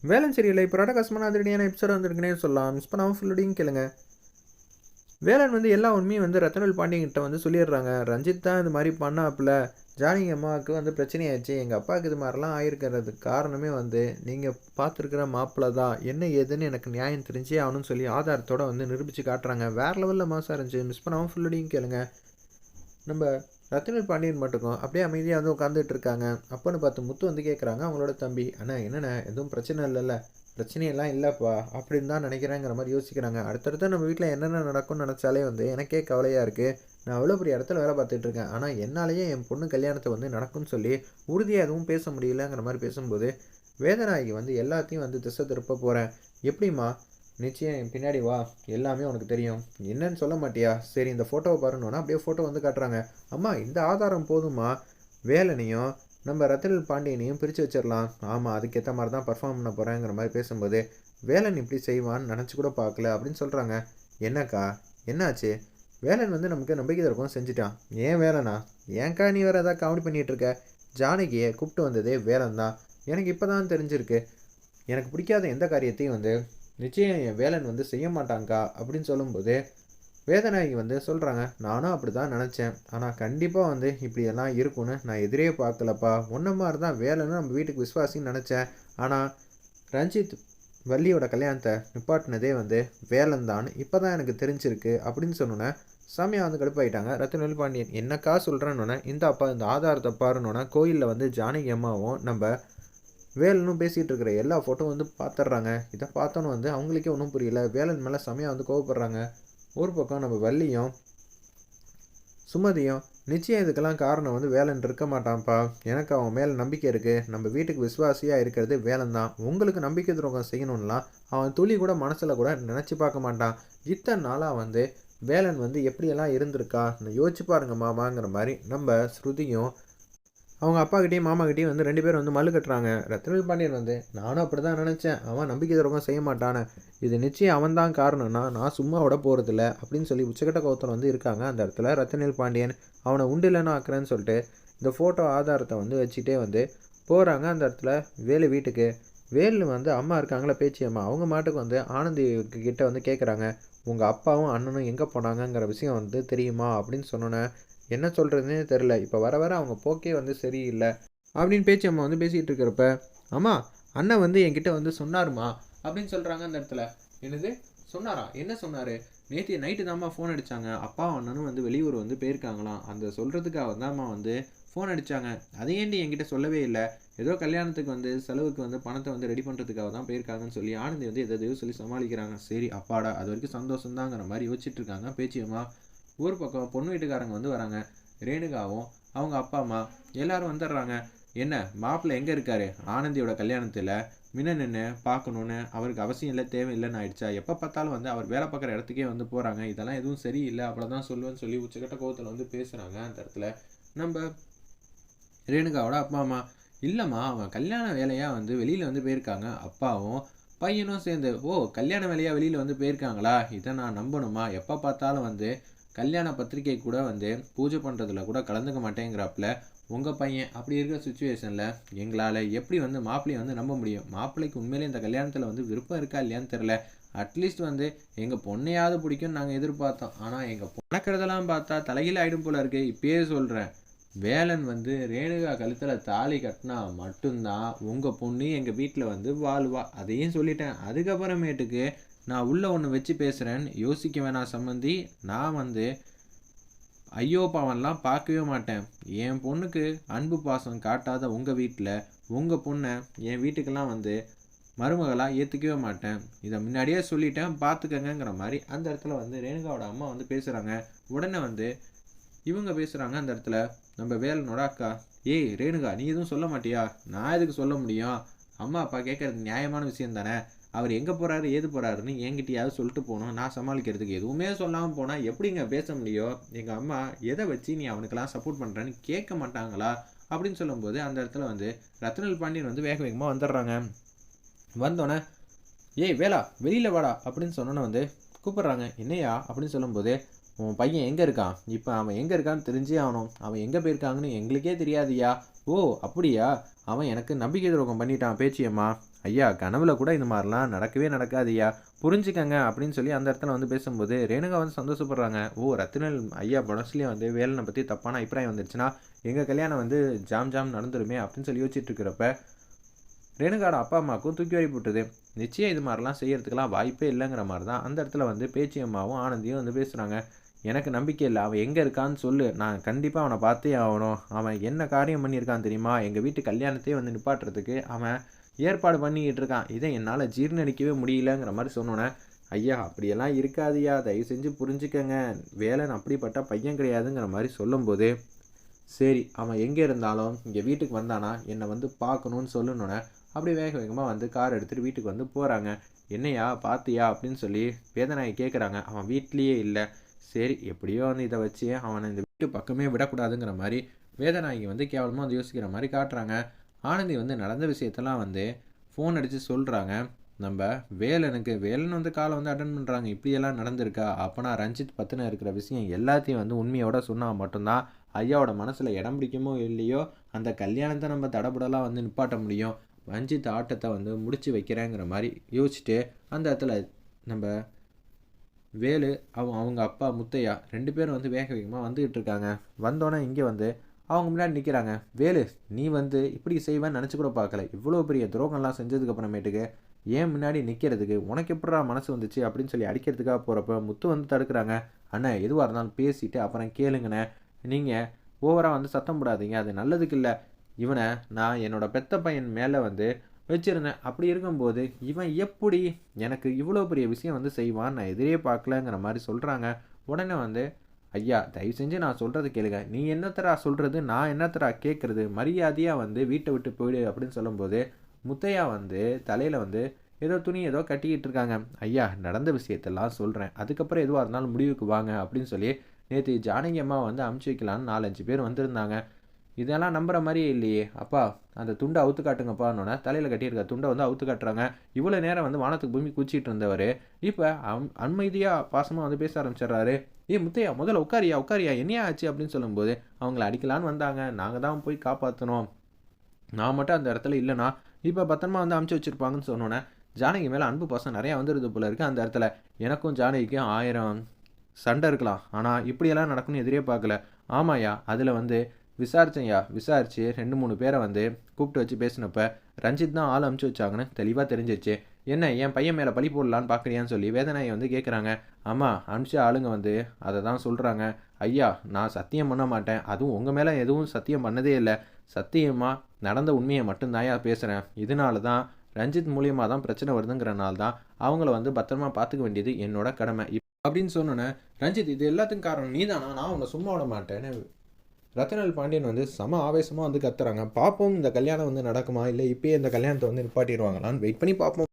வேலன் சீரியல்ல இப்போ ரடகாசமான அதிரடியான எபிசோட் வந்திருக்குன்னே சொல்லலாம். மிஸ் பண்ணாமல் ஃபுல்லோடையும் கேளுங்க. வேலன் வந்து எல்லா உண்மையும் வந்து ரத்னவேல் பாண்டியன்கிட்ட வந்து சொல்லிடுறாங்க. ரஞ்சித் தான் இது மாதிரி பண்ணாப்புல. ஜானகி அம்மாவுக்கு வந்து பிரச்சனையாச்சு. எங்கள் அப்பாவுக்கு இது மாதிரிலாம் ஆயிருக்கிறதுக்கு காரணமே வந்து நீங்கள் பார்த்துருக்குற மாப்பிள்ளை தான். என்ன ஏதுன்னு எனக்கு நியாயம் தெரிஞ்சே ஆகணும்னு சொல்லி ஆதாரத்தோட வந்து நிரூபித்து காட்டுறாங்க. வேறு லெவலில் மாசாக இருந்துச்சு. மிஸ் பண்ணாமல் ஃபுல்லோடையும் கேளுங்க. நம்ம ரத்னவேல் பாண்டியன் மட்டுக்கும் அப்படியே அமைதியாக வந்து உட்காந்துட்டு இருக்காங்க. அப்போன்னு பார்த்து முத்து வந்து கேட்குறாங்க அவங்களோட தம்பி, அண்ணா என்னண்ணே எதுவும் பிரச்சனை இல்லைல்ல? பிரச்சனையெல்லாம் இல்லைப்பா அப்படின்னு தான் நினைக்கிறேங்கிற மாதிரி யோசிக்கிறாங்க. அடுத்தடுத்து நம்ம வீட்டில் என்னென்ன நடக்கும்னு நினச்சாலே வந்து எனக்கே கவலையாக இருக்குது. நான் அவ்வளோ பெரிய இடத்துல வேலை பார்த்துட்டு இருக்கேன். ஆனால் என்னாலேயே என் பொண்ணு கல்யாணத்தை வந்து நடக்கும்னு சொல்லி உறுதியாக எதுவும் பேச முடியலங்கிற மாதிரி பேசும்போது வேதநாயகி வந்து எல்லாத்தையும் வந்து திசை திருப்ப போகிறேன். எப்படிம்மா? நிச்சயம் என் பின்னாடி வா, எல்லாமே உனக்கு தெரியும். என்னன்னு சொல்ல மாட்டியா? சரி இந்த ஃபோட்டோவை பாருங்கன்னா அப்படியே ஃபோட்டோ வந்து காட்டுறாங்க. அம்மா இந்த ஆதாரம் போதுமா? வேலனையும் நம்ம ரத்தினல் பாண்டியனையும் பிரித்து வச்சிடலாம். ஆமாம் அதுக்கேற்ற மாதிரி தான் பர்ஃபார்ம் பண்ண போகிறேங்கிற மாதிரி பேசும்போது வேலன் இப்படி செய்வான்னு நினச்சி கூட பார்க்கல அப்படின்னு சொல்கிறாங்க. என்னக்கா என்னாச்சு? வேலன் வந்து நமக்கு நம்பிக்கை தரக்கும் செஞ்சுட்டான். ஏன் வேலனா? ஏன்க்கா நீ வேறு ஏதாவது காமெடி பண்ணிகிட்டு இருக்க? ஜானகியை கூப்பிட்டு வந்ததே வேலன் தான். எனக்கு இப்போ தான் தெரிஞ்சிருக்கு. எனக்கு பிடிக்காத எந்த காரியத்தையும் வந்து நிச்சயம் என் வேலன் வந்து செய்ய மாட்டாங்க்கா அப்படின்னு சொல்லும்போது வேதநாயகி வந்து சொல்கிறாங்க. நானும் அப்படி தான் நினச்சேன். ஆனால் கண்டிப்பாக வந்து இப்படியெல்லாம் இருக்கும்னு நான் எதிரே பார்க்கலப்பா. ஒன்றை மாதிரி தான் வேலைன்னு நம்ம வீட்டுக்கு விசுவாசின்னு நினச்சேன். ஆனால் ரஞ்சித் வள்ளியோட கல்யாணத்தை நிப்பாட்டினதே வந்து வேலன் தான் இப்போ தான் எனக்கு தெரிஞ்சிருக்கு அப்படின்னு சொன்னோன்னே சாமியா வந்து கடுப்பாயிட்டாங்க. ரத்னவேல் பாண்டியன் என்னக்கா சொல்கிறேன்னொன்னே இந்த அப்பா இந்த ஆதாரத்தை பாருன்னொன்னே கோயிலில் வந்து ஜானகி அம்மாவும் நம்ம வேலனும் பேசிகிட்டு இருக்கிற எல்லா ஃபோட்டோ வந்து பார்த்துட்றாங்க. இதை பார்த்தோன்னு வந்து அவங்களுக்கே ஒன்றும் புரியல. வேலன் மேலே செமையாக வந்து கோவப்படுறாங்க. ஒரு பக்கம் நம்ம வள்ளியும் சுமதியும் நிச்சயம் இதுக்கெல்லாம் காரணம் வந்து வேலன் இருக்க மாட்டான்ப்பா. எனக்கு அவன் மேலே நம்பிக்கை இருக்குது. நம்ம வீட்டுக்கு விசுவாசியாக இருக்கிறது வேலன் தான். உங்களுக்கு நம்பிக்கை துரோகம் செய்யணும்லாம் அவன் துளி கூட மனசில் கூட நினச்சி பார்க்க மாட்டான். இத்தனை நாளாக வந்து வேலன் வந்து எப்படியெல்லாம் இருந்திருக்கா யோசிச்சு பாருங்க மாமாங்கிற மாதிரி நம்ம ஸ்ருதியும் அவங்க அப்பாக்கிட்டேயும் மாமாக்கிட்டேயும் வந்து 2 பேரும் வந்து மல்லு கட்டுறாங்க. ரத்னவேல் பாண்டியன் வந்து நானும் அப்படி தான் நினச்சேன். அவன் நம்பிக்கை துரோகம் செய்ய மாட்டானே. இது நிச்சயம் அவன் தான் காரணம்னா நான் சும்மா விட போகிறதில்ல அப்படின்னு சொல்லி உச்சக்கட்ட கோவத்தில் வந்து இருக்காங்க. அந்த இடத்துல ரத்னவேல் பாண்டியன் அவனை உண்டு இல்லைன்னு ஆக்குறேன்னு சொல்லிட்டு இந்த ஃபோட்டோ ஆதாரத்தை வந்து வச்சுட்டே வந்து போகிறாங்க. அந்த இடத்துல வேலு வீட்டுக்கு. வேலு வந்து அம்மா இருக்காங்களா பேச்சு அம்மா, அவங்க மாட்டுக்கு வந்து ஆனந்தி கிட்ட வந்து கேட்குறாங்க. உங்கள் அப்பாவும் அண்ணனும் எங்கே போனாங்கங்கிற விஷயம் வந்து தெரியுமா அப்படின்னு சொன்னோன்னே என்ன சொல்கிறதுனே தெரில. இப்போ வர வர அவங்க போக்கே வந்து சரியில்லை அப்படின்னு பேச்சு அம்மா வந்து பேசிகிட்டு இருக்கிறப்ப அம்மா அண்ணன் வந்து என்கிட்ட வந்து சொன்னாருமா அப்படின்னு சொல்கிறாங்க. அந்த இடத்துல என்னது சொன்னாரா? என்ன சொன்னார்? நேற்று நைட்டு தான்மா ஃபோன் அடித்தாங்க. அப்பாவும் அண்ணனும் வந்து வெளியூர் வந்து போயிருக்காங்களாம். அந்த சொல்கிறதுக்காக தான்மா வந்து ஃபோன் அடித்தாங்க. அதையேண்டி என்கிட்ட சொல்லவே இல்லை. ஏதோ கல்யாணத்துக்கு வந்து செலவுக்கு வந்து பணத்தை வந்து ரெடி பண்ணுறதுக்காக தான் போயிருக்காங்கன்னு சொல்லி ஆனந்தி வந்து எதையோ சொல்லி சமாளிக்கிறாங்க. சரி அப்பாடா அது வரைக்கும் சந்தோஷம்தாங்கிற மாதிரி யோசிச்சுட்டு இருக்காங்க பேச்சியம்மா. ஒரு பக்கம் பொண்ணு வீட்டுக்காரங்க வந்து வராங்க. ரேணுகாவும் அவங்க அப்பா அம்மா எல்லாரும் வந்துடுறாங்க. என்ன மாப்பிள்ளை எங்கே இருக்காரு? ஆனந்தியோட கல்யாணத்தில் முன்ன நின்று பார்க்கணுன்னு அவருக்கு அவசியம் இல்லை தேவையில்லைன்னு ஆயிடுச்சா? எப்போ பார்த்தாலும் வந்து அவர் வேலை பார்க்குற இடத்துக்கே வந்து போகிறாங்க. இதெல்லாம் எதுவும் சரியில்லை அவ்வளோதான் சொல்லுவேன்னு சொல்லி உச்சக்கட்ட கோவத்தில் வந்து பேசுகிறாங்க. அந்த இடத்துல நம்ம ரேணுகாவோட அப்பா அம்மா இல்லைம்மா அவன் கல்யாண வேலையாக வந்து வெளியில் வந்து போயிருக்காங்க. அப்பாவும் பையனும் சேர்ந்து. ஓ கல்யாண வேலையாக வெளியில் வந்து போயிருக்காங்களா? இதை நான் நம்பணுமா? எப்போ பார்த்தாலும் வந்து கல்யாண பத்திரிகை கூட வந்து பூஜை பண்ணுறதுல கூட கலந்துக்க மாட்டேங்கிறாப்புல உங்கள் பையன். அப்படி இருக்கிற சுச்சுவேஷனில் எங்களால் எப்படி வந்து மாப்பிள்ளையை வந்து நம்ப முடியும்? மாப்பிள்ளைக்கு உண்மையிலே இந்த கல்யாணத்தில் வந்து விருப்பம் இருக்கா இல்லையான்னு தெரில. அட்லீஸ்ட் வந்து எங்கள் பொண்ணையாவது பிடிக்கும்னு நாங்கள் எதிர்பார்த்தோம். ஆனால் எங்கள் நடக்கிறதெல்லாம் பார்த்தா தலைகீழ ஆகிடும் போல இருக்கு. இப்பயே சொல்கிறேன், வேலன் வந்து ரேணுகா கழுத்தில் தாலி கட்டினா மட்டும்தான் உங்கள் பொண்ணு எங்கள் வீட்டில் வந்து வாழ்வா. அதையும் சொல்லிட்டேன். அதுக்கப்புறமேட்டுக்கு நான் உள்ளே ஒன்று வச்சு பேசுகிறேன்னு யோசிக்க வேணாம் சம்மந்தி. நான் வந்து ஐயோ பாவம்லாம் பார்க்கவே மாட்டேன். என் பொண்ணுக்கு அன்பு பாசம் காட்டாத உங்கள் வீட்டில் உங்கள் பொண்ணை என் வீட்டுக்கெல்லாம் வந்து மருமகளாக ஏற்றுக்கவே மாட்டேன். இதை முன்னாடியே சொல்லிட்டேன் பார்த்துக்கங்கிற மாதிரி அந்த இடத்துல வந்து ரேணுகாவோட அம்மா வந்து பேசுகிறாங்க. உடனே வந்து இவங்க பேசுகிறாங்க அந்த இடத்துல நம்ம வேலனோட அக்கா. ஏய் ரேணுகா நீ எதுவும் சொல்ல மாட்டியா? நான் எதுக்கு சொல்ல முடியும்? அம்மா அப்பா கேட்குறது நியாயமான விஷயம் தானே. அவர் எங்கே போகிறாரு ஏது போகிறாருன்னு என்கிட்டயாவது சொல்லிட்டு போகணும். நான் சமாளிக்கிறதுக்கு எதுவுமே சொல்லாமல் போனால் எப்படிங்க பேச முடியும்? எங்கள் அம்மா எதை வச்சு நீ அவனுக்கெல்லாம் சப்போர்ட் பண்ணுறேன்னு கேட்க மாட்டாங்களா அப்படின்னு சொல்லும்போது அந்த இடத்துல வந்து ரத்னவேல் பாண்டியன் வந்து வேக வேகமாக வந்துடுறாங்க. வந்தோடனே ஏய் வேலா வெளியில் வாடா அப்படின்னு சொன்னோன்னே வந்து கூப்பிட்றாங்க. என்னையா அப்படின்னு சொல்லும்போது உன் பையன் எங்கே இருக்கான்? இப்போ அவன் எங்கே இருக்கான்னு தெரிஞ்சே ஆகணும். அவன் எங்கே போயிருக்காங்கன்னு எங்களுக்கே தெரியாதியா. ஓ! அப்படியா? அவன் எனக்கு நம்பிக்கை துரோகம் பண்ணிட்டான் பேச்சியம்மா. ஐயா கனவுல கூட இந்த மாரிலாம் நடக்கவே நடக்காதுய்யா. புரிஞ்சுக்கங்க அப்படின்னு சொல்லி அந்த இடத்துல வந்து பேசும்போது, ரேணுகா வந்து சந்தோஷப்படுறாங்க. ஓ! ரத்தினல் ஐயா மனசுலயும் வந்து வேலன பத்தி தப்பான அபிப்பிராயம் வந்துருச்சுன்னா, எங்க கல்யாணம் வந்து ஜாம் ஜாம் நடந்துருமே அப்படின்னு சொல்லி யோசிச்சுட்டு இருக்கிறப்ப, ரேணுகாவோட அப்பா, அம்மாவுக்கும் தூக்கி வாரி போட்டுது. நிச்சயம் இது மாரிலாம் செய்யறதுக்கெல்லாம் வாய்ப்பே இல்லங்கிற மாரி தான் அந்த இடத்துல வந்து பேச்சியம்மாவும், ஆனந்தியும் வந்து பேசுறாங்க. எனக்கு நம்பிக்கை இல்ல. அவன் எங்க இருக்கான்னு சொல்லு. நான் கண்டிப்பா அவன பார்த்தே ஆவணும். அவன் என்ன காரியம் பண்ணியிருக்கான் தெரியுமா? எங்க வீட்டு கல்யாணத்தையே வந்து நிப்பாட்டுறதுக்கு அவன் ஏற்பாடு பண்ணிக்கிட்டு இருக்கான். இத என்னால ஜீர்ணிக்கவே முடியலங்கிற மாரி சொன்னோனே, ஐயா! அப்படியெல்லாம் இருக்காதுய்யா. தயவு செஞ்சு புரிஞ்சுக்கங்க. வேலன் அப்படிப்பட்ட பையன் கிடையாதுங்கிற மாரி சொல்லும்போது, சரி அவன் எங்க இருந்தாலும் இங்க வீட்டுக்கு வந்தானா, என்ன வந்து பார்க்கணும்னு சொல்லுனோனே, அப்படியே வேக வேகமா வந்து கார் எடுத்துட்டு வீட்டுக்கு வந்து போறாங்க. "என்னய்யா பார்த்தியா?" அப்படின்னு சொல்லி வேதநாயகி கேட்குறாங்க. அவன் வீட்லயே இல்ல. சரி எப்படியோ வந்து இத வச்சு அவன இந்த வீட்டு பக்கமே விடக்கூடாதுங்கிற மாரி வேதநாயகி வந்து கேவலமா வந்து யோசிக்கிற மாரி காட்டுறாங்க. ஆனந்தி வந்து நடந்த விஷயத்தெல்லாம் வந்து ஃபோன் அடிச்சு சொல்றாங்க. நம்ப வேலன் வந்து கால வந்து அட்டெண்ட் பண்றாங்க. "இப்படியெல்லாம் நடந்திருக்கா? அப்பனா ரஞ்சித் பத்தின இருக்கிற விஷயம் எல்லாத்தையும் வந்து உண்மையோட சொன்னா மட்டும் தான் ஐயாவோட மனசுல இடம் பிடிக்குமோ இல்லையோ, அந்த கல்யாணத்த நம்ம தடபுடலா வந்து நிப்பாட்ட முடியும். ரஞ்சித் ஆட்டத்த வந்து முடிச்சு வைக்கிறேங்கிற மாரி யோசிச்சுட்டு, அந்த இடத்துல நம்ப வேலு, அவங்க அப்பா முத்தையா 2 பேரும் வந்து வேக வேகமா வந்துகிட்டு இருக்காங்க. வந்தோனே இங்க வந்து அவங்க முன்னாடி நிக்கிறாங்க. "வேலு, நீ வந்து இப்படி செய்வேன்னு நெனச்சு கூட பார்க்கல. இவ்வளோ பெரிய துரோகம்லாம் செஞ்சதுக்கு அப்புறமேட்டுக்கு, ஏன் முன்னாடி நிக்கிறதுக்கு உனக்கு எப்புட்றா மனசு வந்துச்சு?" அப்படின்னு சொல்லி அடிக்கிறதுக்காக போறப்ப, முத்து வந்து தடுக்குறாங்க. "அண்ணே, எதுவா இருந்தாலும் பேசிட்டு அப்புறம் கேளுங்கண்ணே. நீங்க ஓவரா வந்து சத்தம் போடாதீங்க. அது நல்லதுக்கு இல்ல. இவன நான் என்னோட பெத்த பையன் மேல வந்து வச்சிருந்தேன். அப்படி இருக்கும்போது, இவன் எப்படி எனக்கு இவ்வளோ பெரிய விஷயம் வந்து செய்வான்னு நான் எதிரே பார்க்கலங்கிற மாரி சொல்றாங்க. உடனே வந்து, "ஐயா! தயவு செஞ்சு நான் சொல்றத கேளுங்க. நீ என்னத்தடா சொல்றது? நான் என்னத்தடா கேட்கறது? மரியாதையா வந்து வீட்ட விட்டு போயிடு" அப்படின்னு சொல்லும்போது, முத்தையா வந்து தலையில வந்து ஏதோ துணி ஏதோ கட்டிக்கிட்டு இருக்காங்க. "ஐயா! நடந்த விஷயத்தெல்லாம் சொல்றேன். அதுக்கப்புறம் எதுவா இருந்தாலும் முடிவுக்கு வாங்க" அப்படின்னு சொல்லி, நேத்து ஜானகி அம்மாவ வந்து அனுப்பிச்சு வைக்கலான்னு 4, 5 பேர் வந்திருந்தாங்க. இதெல்லாம் நம்புற மாரியே இல்லையே! அப்பா அந்த துண்ட அவுத்து காட்டுங்கப்பான்னோனே, தலையில கட்டியிருக்க துண்ட வந்து அவுத்து காட்டுறாங்க. இவ்வளோ நேரம் வந்து வானத்துக்கு பூமி குதிச்சிட்டு இருந்தவரு, இப்ப அமைதியா பாசமா வந்து பேச ஆரம்பிச்சுடுறாரு. "ஏய் முத்தையா முதல்ல உட்காருய்யா, உட்காருய்யா. என்னய்யா ஆச்சு?" அப்படின்னு சொல்லும்போது, "அவங்கள அடிக்கலான்னு வந்தாங்க. நாங்க தான் போய் காப்பாத்துனோம். நான் மட்டும் அந்த இடத்துல இல்லன்னா, இப்ப பத்திரமா வந்து அனுப்பிச்சு வச்சிருப்பாங்கன்னு" சொன்னோனே, ஜானகி மேல அன்பு பாசம் நெறையா வந்துருது போல இருக்கு அந்த இடத்துல. எனக்கும் ஜானகிக்கும் 1000 சண்டை இருக்கலாம். ஆனா, இப்படியெல்லாம் நடக்கும்னு எதிரே பார்க்கல. ஆமாய்யா, அதுல வந்து விசாரிச்சேன்யா. விசாரிச்சு 2, 3 பேர வந்து கூப்பிட்டு வச்சு பேசினப்ப, ரஞ்சித் தான் ஆள் அனுப்பிச்சு வச்சாங்கன்னு தெளிவா தெரிஞ்சிருச்சு. என்ன என் பையன் மேல பழி போடலான்னு பார்க்குறியான்னு சொல்லி வேதநாயகி வந்து கேட்குறாங்க. அம்மா, அனுப்பிச்ச ஆளுங்க வந்து அத தான் சொல்றாங்க. ஐயா, நான் சத்தியம் பண்ண மாட்டேன். அதுவும் உங்க மேல எதுவும் சத்தியம் பண்ணதே இல்ல. சத்தியமா நடந்த உண்மைய மட்டும் தான்யா பேசுறேன். இதனால தான் ரஞ்சித் மூலியமா தான் பிரச்சனை வருதுங்கிறனால தான், அவங்கள வந்து பத்திரமா பார்த்துக்க வேண்டியது என்னோட கடமை. அப்படின்னு சொன்னோனே, "ரஞ்சித் இது எல்லாத்துக்கும் காரணம் நீதானா? நான் உன்ன சும்மா விட மாட்டேன்னு" ரத்தினவேல் பாண்டியன் வந்து செம ஆவேசமா வந்து கத்துறாங்க. பார்ப்போம் இந்த கல்யாணம் வந்து நடக்குமா? இல்ல இப்பயே இந்த கல்யாணத்த வந்து நிப்பாட்டிருவாங்களான்னு வெயிட் பண்ணி பார்ப்போம்.